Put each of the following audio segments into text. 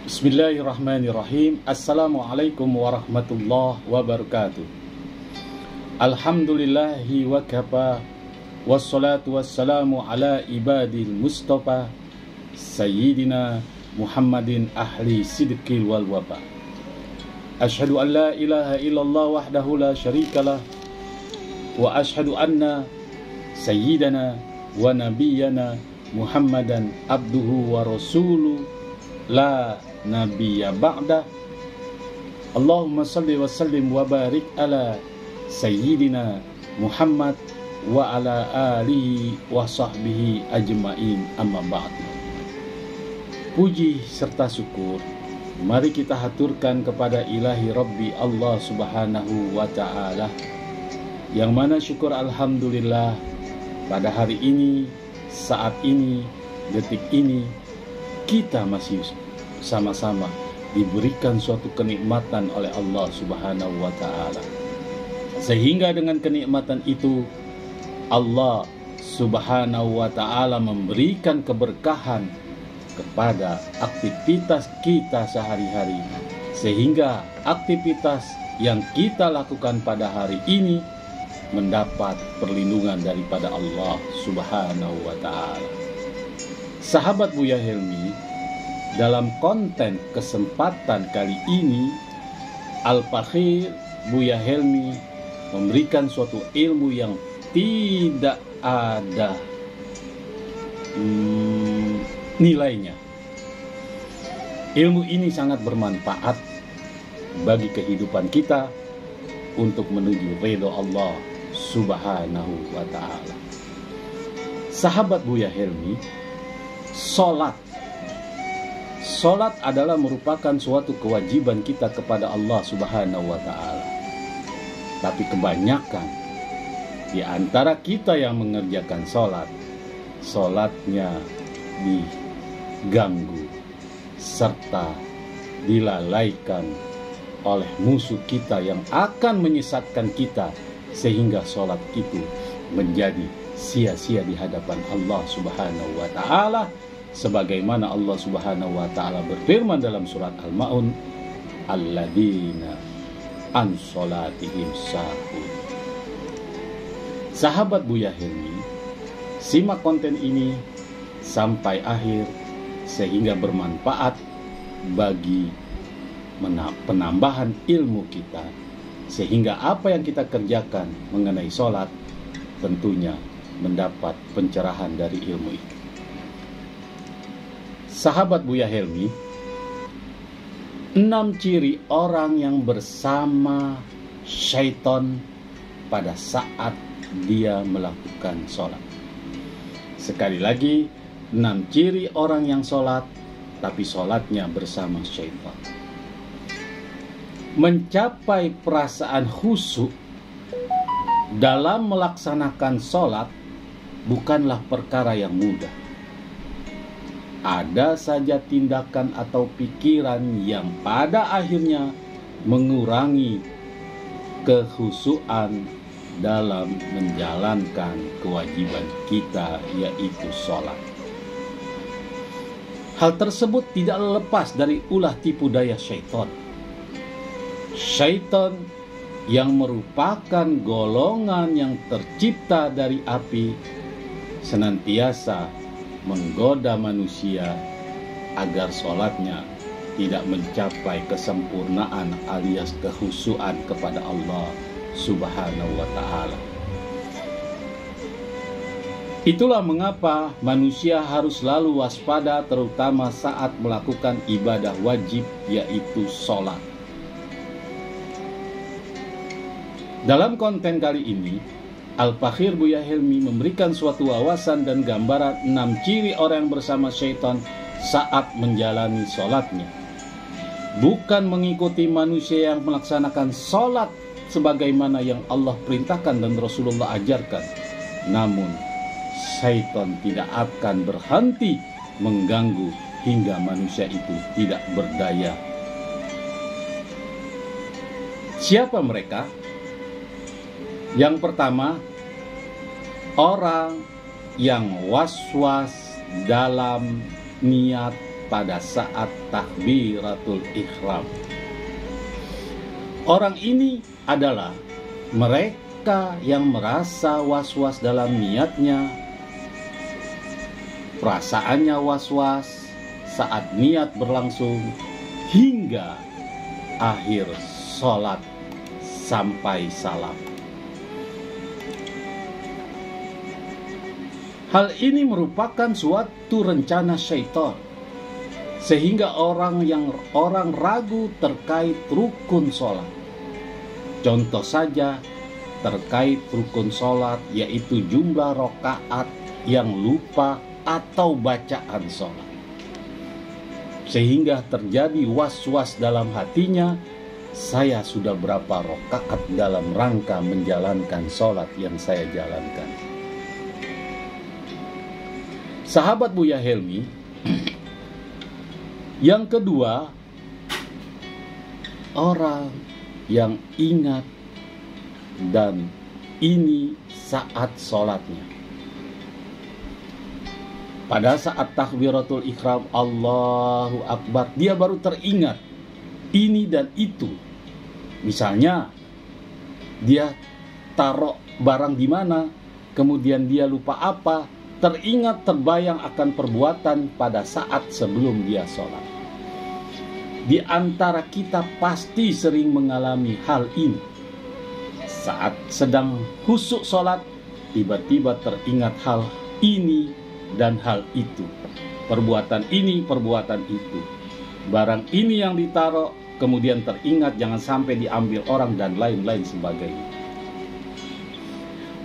Bismillahirrahmanirrahim. Assalamualaikum warahmatullahi wabarakatuh. Alhamdulillahi wa kafa, wassalatu wassalamu ala ibadil mustafa Sayyidina Muhammadin ahli sidqil wal wafa. Ashhadu an la ilaha illallah wahdahu la syarikalah, wa ashhadu anna sayyidana wa nabiyyana Muhammadan abduhu wa rasuluh la nabiyya ba'da. Allahumma salli wa sallim wa barik ala sayyidina Muhammad wa ala alihi wa sahbihi ajma'in, amma ba'du. Puji serta syukur mari kita haturkan kepada ilahi Rabbi Allah subhanahu wa ta'ala, yang mana syukur alhamdulillah pada hari ini, saat ini, detik ini kita masih sama-sama diberikan suatu kenikmatan oleh Allah subhanahu wa ta'ala. Sehingga dengan kenikmatan itu Allah subhanahu wa ta'ala memberikan keberkahan kepada aktivitas kita sehari-hari, sehingga aktivitas yang kita lakukan pada hari ini mendapat perlindungan daripada Allah subhanahu wa ta'ala. Sahabat Buya Helmi, dalam konten kesempatan kali ini Al-Fakhir Buya Helmi memberikan suatu ilmu yang tidak ada nilainya. Ilmu ini sangat bermanfaat bagi kehidupan kita untuk menuju ridho Allah subhanahu wa ta'ala. Sahabat Buya Helmi, Salat adalah merupakan suatu kewajiban kita kepada Allah subhanahu wa ta'ala. Tapi kebanyakan di antara kita yang mengerjakan salatnya diganggu serta dilalaikan oleh musuh kita yang akan menyesatkan kita, sehingga salat itu menjadi sia-sia di hadapan Allah subhanahu wa ta'ala. Sebagaimana Allah subhanahu wa ta'ala berfirman dalam surat Al-Ma'un, alladzina an sholatihim sahun. Sahabat Buya Helmi, simak konten ini sampai akhir sehingga bermanfaat bagi penambahan ilmu kita, sehingga apa yang kita kerjakan mengenai sholat tentunya mendapat pencerahan dari ilmu itu. Sahabat Buya Helmi, 6 ciri orang yang bersama syaitan pada saat dia melakukan sholat. Sekali lagi, 6 ciri orang yang sholat tapi sholatnya bersama syaitan. Mencapai perasaan khusyuk dalam melaksanakan sholat bukanlah perkara yang mudah. Ada saja tindakan atau pikiran yang pada akhirnya mengurangi kekhusyuan dalam menjalankan kewajiban kita, yaitu sholat. Hal tersebut tidak lepas dari ulah tipu daya syaitan. Syaitan yang merupakan golongan yang tercipta dari api senantiasa menggoda manusia agar sholatnya tidak mencapai kesempurnaan alias kekhusyuan kepada Allah subhanahu wa ta'ala. Itulah mengapa manusia harus selalu waspada, terutama saat melakukan ibadah wajib, yaitu sholat. Dalam konten kali ini, Al-Fakhir Buya Helmi memberikan suatu wawasan dan gambaran 6 ciri orang yang bersama syaitan saat menjalani sholatnya. Bukan mengikuti manusia yang melaksanakan sholat sebagaimana yang Allah perintahkan dan Rasulullah ajarkan. Namun, syaitan tidak akan berhenti mengganggu hingga manusia itu tidak berdaya. Siapa mereka? Yang pertama, orang yang was-was dalam niat pada saat takbiratul ihram. Orang ini adalah mereka yang merasa was-was dalam niatnya, perasaannya was-was saat niat berlangsung hingga akhir sholat sampai salam. Hal ini merupakan suatu rencana syaitan, sehingga orang ragu terkait rukun sholat. Contoh saja terkait rukun sholat, yaitu jumlah rakaat yang lupa atau bacaan sholat, sehingga terjadi was-was dalam hatinya, saya sudah berapa rakaat dalam rangka menjalankan sholat yang saya jalankan. Sahabat Buya Helmi, yang kedua, orang yang ingat dan ini saat sholatnya. Pada saat takbiratul ihram, Allahu Akbar, dia baru teringat ini dan itu. Misalnya, dia taruh barang di mana, kemudian dia lupa apa, teringat terbayang akan perbuatan pada saat sebelum dia sholat. Di antara kita pasti sering mengalami hal ini. Saat sedang khusyuk sholat, tiba-tiba teringat hal ini dan hal itu. Perbuatan ini, perbuatan itu. Barang ini yang ditaruh, kemudian teringat jangan sampai diambil orang dan lain-lain sebagainya.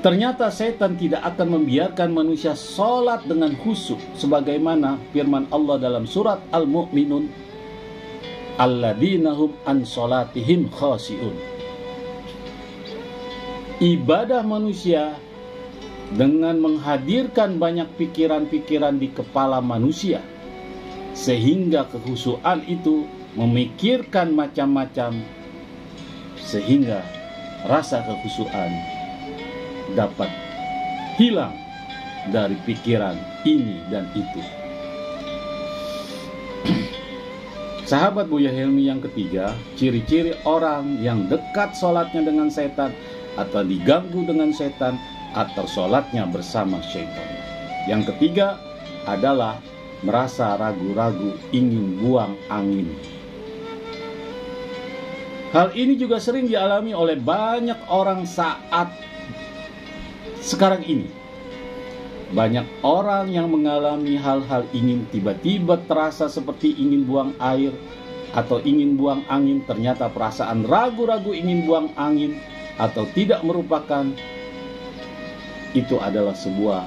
Ternyata setan tidak akan membiarkan manusia sholat dengan khusyuk, sebagaimana firman Allah dalam surat Al-Mu'minun, alladzina hum an sholatihim khashi'un. Ibadah manusia dengan menghadirkan banyak pikiran-pikiran di kepala manusia, sehingga kekhusyuan itu memikirkan macam-macam, sehingga rasa kekhusyuan dapat hilang dari pikiran ini dan itu. Sahabat Buya Helmi, yang ketiga, ciri-ciri orang yang dekat sholatnya dengan setan atau diganggu dengan setan atau sholatnya bersama syaitan. Yang ketiga adalah merasa ragu-ragu, ingin buang angin. Hal ini juga sering dialami oleh banyak orang saat sekarang ini. Banyak orang yang mengalami hal-hal ingin, tiba-tiba terasa seperti ingin buang air atau ingin buang angin, ternyata perasaan ragu-ragu ingin buang angin atau tidak merupakan, itu adalah sebuah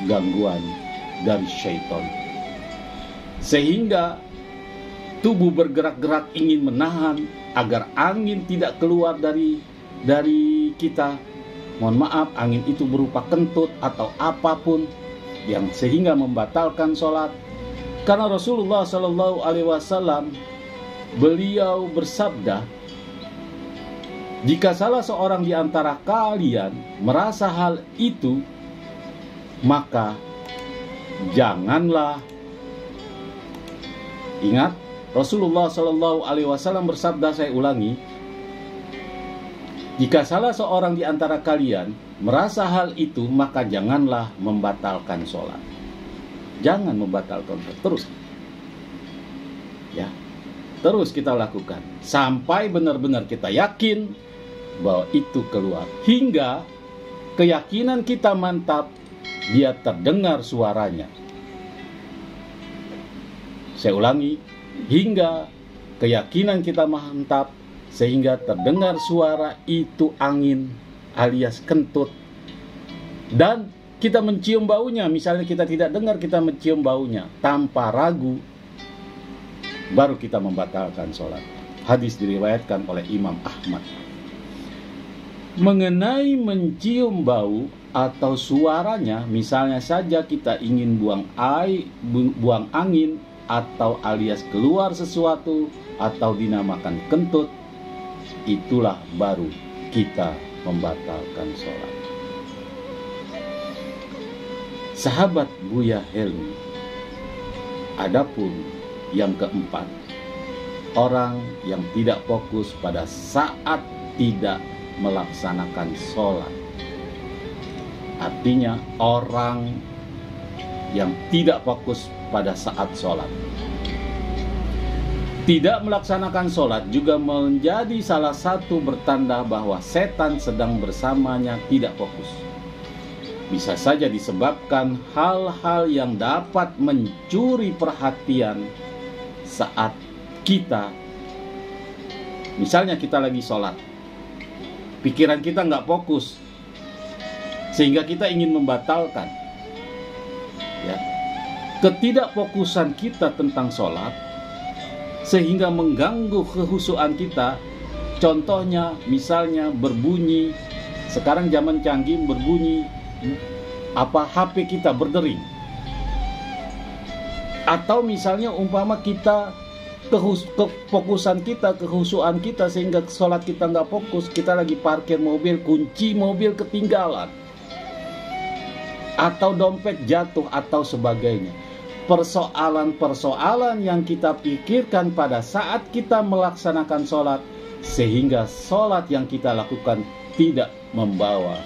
gangguan dari syaitan. Sehingga tubuh bergerak-gerak ingin menahan agar angin tidak keluar dari kita. Mohon maaf, angin itu berupa kentut atau apapun yang sehingga membatalkan sholat. Karena Rasulullah Shallallahu Alaihi Wasallam beliau bersabda, jika salah seorang di antara kalian merasa hal itu, maka janganlah. Ingat, Rasulullah Shallallahu Alaihi Wasallam bersabda, saya ulangi, jika salah seorang di antara kalian merasa hal itu, maka janganlah membatalkan sholat. Jangan membatalkan sholat, terus. Ya, terus kita lakukan sampai benar-benar kita yakin bahwa itu keluar, hingga keyakinan kita mantap, dia terdengar suaranya. Saya ulangi, hingga keyakinan kita mantap sehingga terdengar suara itu angin alias kentut, dan kita mencium baunya. Misalnya kita tidak dengar, kita mencium baunya tanpa ragu, baru kita membatalkan sholat. Hadis diriwayatkan oleh Imam Ahmad. Mengenai mencium bau atau suaranya, misalnya saja kita ingin buang angin atau alias keluar sesuatu atau dinamakan kentut, itulah baru kita membatalkan sholat. Sahabat Buya Helmi, adapun Yang keempat, orang yang tidak fokus pada saat tidak melaksanakan sholat. Artinya orang yang tidak fokus pada saat sholat. Tidak melaksanakan sholat juga menjadi salah satu bertanda bahwa setan sedang bersamanya tidak fokus. Bisa saja disebabkan hal-hal yang dapat mencuri perhatian saat kita, misalnya kita lagi sholat, pikiran kita nggak fokus, sehingga kita ingin membatalkan. Ya. Ketidakfokusan kita tentang sholat sehingga mengganggu kehusuan kita. Contohnya misalnya berbunyi, sekarang zaman canggih, berbunyi HP kita berdering, atau misalnya umpama kita kefokusan kita, kehusuan kita sehingga sholat kita nggak fokus, kita lagi parkir mobil, kunci mobil ketinggalan, atau dompet jatuh atau sebagainya. Persoalan-persoalan yang kita pikirkan pada saat kita melaksanakan sholat, sehingga sholat yang kita lakukan tidak membawa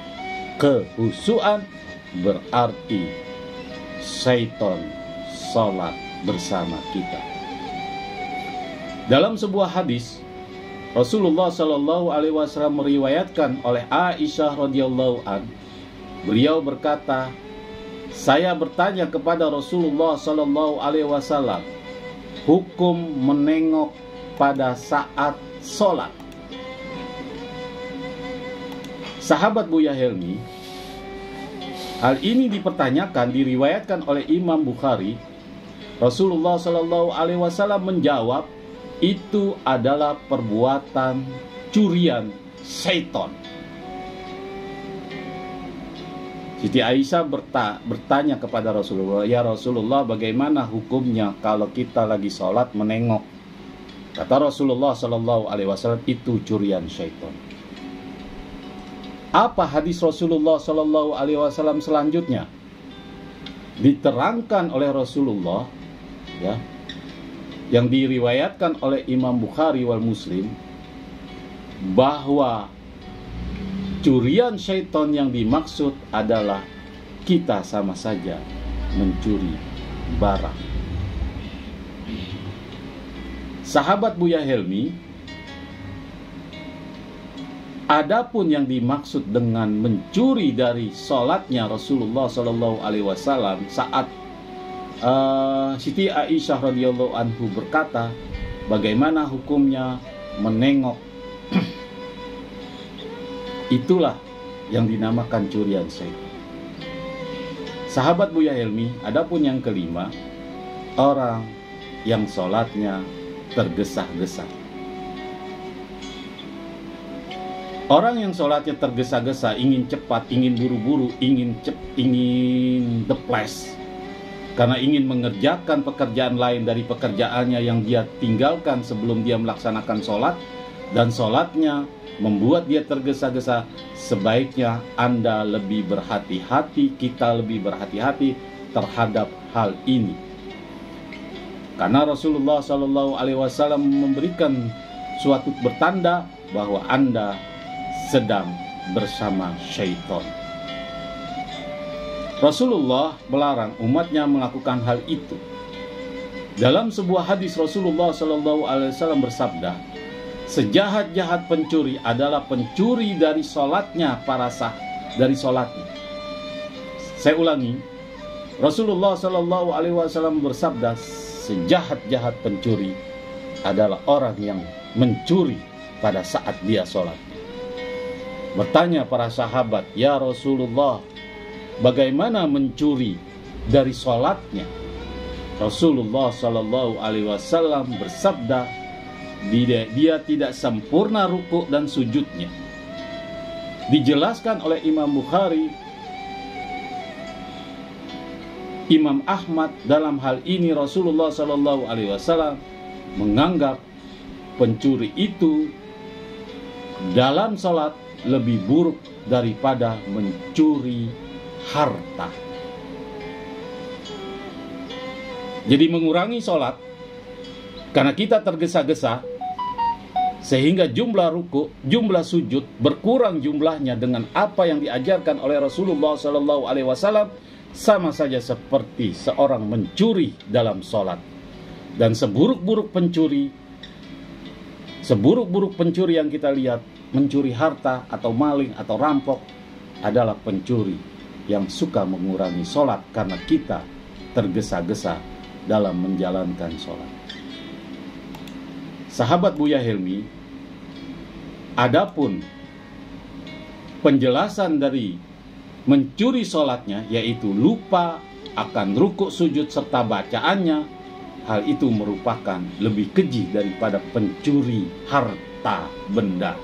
kehusuan, berarti syaitan sholat bersama kita. Dalam sebuah hadis, Rasulullah SAW meriwayatkan oleh Aisyah radhiyallahu an, beliau berkata, saya bertanya kepada Rasulullah SAW hukum menengok pada saat sholat. Sahabat Buya Helmi, hal ini dipertanyakan, diriwayatkan oleh Imam Bukhari. Rasulullah SAW menjawab, itu adalah perbuatan curian syaitan. Siti Aisyah bertanya kepada Rasulullah, ya Rasulullah, bagaimana hukumnya kalau kita lagi sholat menengok? Kata Rasulullah SAW, itu curian syaitan. Apa hadis Rasulullah SAW selanjutnya? Diterangkan oleh Rasulullah, ya, yang diriwayatkan oleh Imam Bukhari wal Muslim, bahwa curian syaitan yang dimaksud adalah kita sama saja mencuri barang. Sahabat Buya Helmi, adapun yang dimaksud dengan mencuri dari sholatnya Rasulullah SAW saat Siti Aisyah radhiyallahu anhu berkata, bagaimana hukumnya menengok? Itulah yang dinamakan curian syaitan. Sahabat Buya Helmi, adapun yang kelima, orang yang sholatnya tergesa-gesa. Orang yang sholatnya tergesa-gesa, ingin cepat, ingin buru-buru, ingin the flash, karena ingin mengerjakan pekerjaan lain dari pekerjaannya yang dia tinggalkan sebelum dia melaksanakan sholat, dan sholatnya membuat dia tergesa-gesa. Sebaiknya Anda lebih berhati-hati, kita lebih berhati-hati terhadap hal ini, karena Rasulullah SAW memberikan suatu bertanda bahwa Anda sedang bersama syaitan. Rasulullah melarang umatnya melakukan hal itu. Dalam sebuah hadis Rasulullah SAW bersabda, sejahat-jahat pencuri adalah pencuri dari sholatnya dari sholatnya. Saya ulangi, Rasulullah SAW bersabda, sejahat-jahat pencuri adalah orang yang mencuri pada saat dia sholat. Bertanya para sahabat, ya Rasulullah, bagaimana mencuri dari sholatnya? Rasulullah SAW bersabda, dia tidak sempurna ruku dan sujudnya. Dijelaskan oleh Imam Bukhari, Imam Ahmad, dalam hal ini Rasulullah SAW menganggap pencuri itu dalam sholat lebih buruk daripada mencuri harta. Jadi mengurangi sholat Karena kita tergesa-gesa sehingga jumlah ruku, jumlah sujud berkurang jumlahnya dengan apa yang diajarkan oleh Rasulullah SAW, sama saja seperti seorang mencuri dalam sholat. Dan seburuk-buruk pencuri yang kita lihat, mencuri harta atau maling atau rampok, adalah pencuri yang suka mengurangi sholat karena kita tergesa-gesa dalam menjalankan sholat. Sahabat Buya Helmi, adapun penjelasan dari mencuri sholatnya, yaitu lupa akan rukuk, sujud, serta bacaannya, hal itu merupakan lebih keji daripada pencuri harta benda.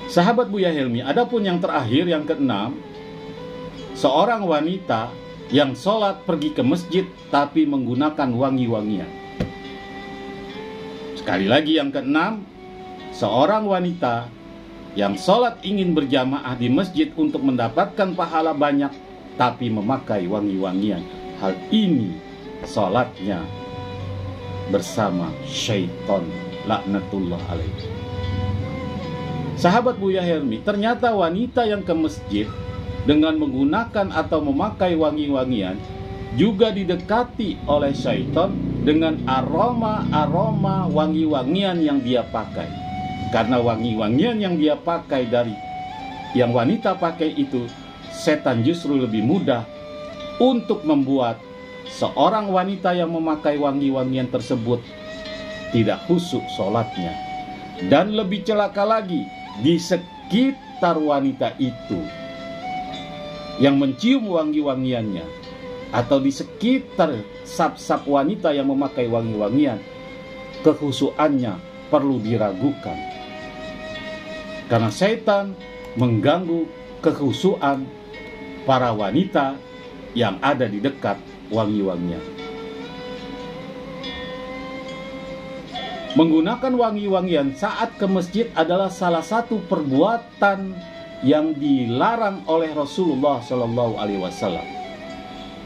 Sahabat Buya Helmi, adapun yang terakhir, yang keenam, seorang wanita yang sholat pergi ke masjid tapi menggunakan wangi-wangian. Sekali lagi yang keenam, seorang wanita yang sholat ingin berjamaah di masjid untuk mendapatkan pahala banyak tapi memakai wangi-wangian. Hal ini sholatnya bersama syaitan, laknatullah alaihi. Sahabat Buya Helmi, ternyata wanita yang ke masjid dengan menggunakan atau memakai wangi-wangian juga didekati oleh syaitan dengan aroma-aroma wangi-wangian yang dia pakai. Karena wangi-wangian yang dia pakai dari yang wanita pakai itu, setan justru lebih mudah untuk membuat seorang wanita yang memakai wangi-wangian tersebut tidak khusyuk sholatnya. Dan lebih celaka lagi, di sekitar wanita itu yang mencium wangi-wangiannya, atau di sekitar sap-sap wanita yang memakai wangi-wangian, kekhusyukannya perlu diragukan. Karena setan mengganggu kekhusyukan para wanita yang ada di dekat wangi-wangian. Menggunakan wangi-wangian saat ke masjid adalah salah satu perbuatan yang dilarang oleh Rasulullah SAW.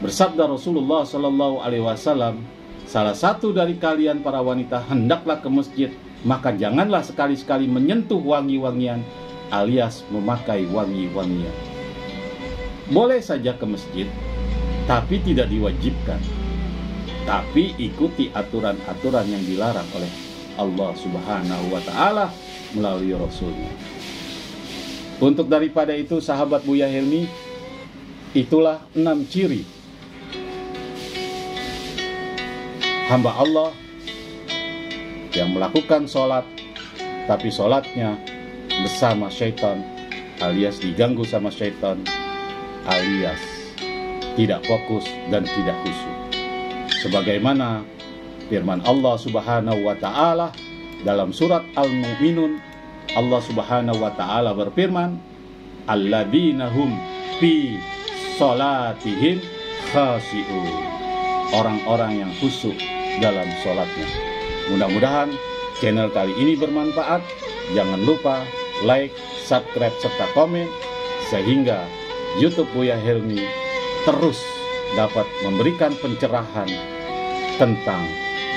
Bersabda Rasulullah SAW, salah satu dari kalian para wanita hendaklah ke masjid, maka janganlah sekali-sekali menyentuh wangi-wangian alias memakai wangi-wangian. Boleh saja ke masjid, tapi tidak diwajibkan. Tapi ikuti aturan-aturan yang dilarang oleh Allah Subhanahu wa Ta'ala melalui Rasulnya. Untuk daripada itu, sahabat Buya Helmi, itulah 6 ciri hamba Allah yang melakukan sholat, tapi sholatnya bersama syaitan, alias diganggu sama syaitan, alias tidak fokus dan tidak khusyuk. Sebagaimana firman Allah Subhanahu wa Ta'ala dalam surat Al-Mu'minun, Allah Subhanahu wa Ta'ala berfirman, alladzina hum fi sholatihim khashi'un, orang-orang yang khusyuk dalam sholatnya. Mudah-mudahan channel kali ini bermanfaat. Jangan lupa like, subscribe, serta komen, sehingga YouTube Buya Helmi terus dapat memberikan pencerahan tentang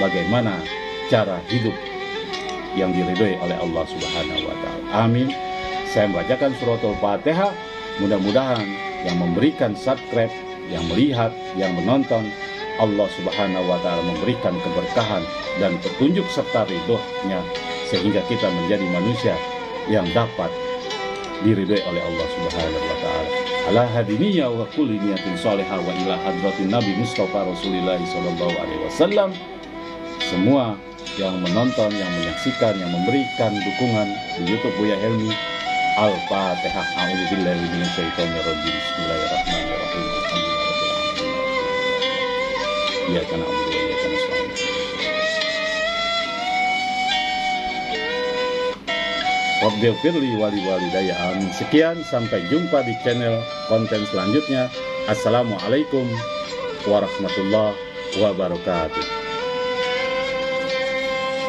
bagaimana cara hidup yang diridhoi oleh Allah Subhanahu wa Ta'ala. Amin. Saya membacakan suratul Fatihah. Mudah-mudahan yang memberikan subscribe, yang melihat, yang menonton, Allah Subhanahu wa Ta'ala memberikan keberkahan dan petunjuk serta ridhonya, sehingga kita menjadi manusia yang dapat diridhoi oleh Allah Subhanahu wa Ta'ala. Ala hadiniya wa kulli niyatin salihah wa ila hadratin Nabi Mustafa Rasulillah sallallahu alaihi wasallam. Semua yang menonton, yang menyaksikan, yang memberikan dukungan di YouTube Buya Helmi, Al-Fatihah. A'udzubillahi minasyaitonir rajim. Bismillahirrahmanirrahim. Ya karena Allah, ya karena suami. Rabbil firli wali walidayya, amin. Sekian, sampai jumpa di channel konten selanjutnya. Assalamualaikum warahmatullahi wabarakatuh.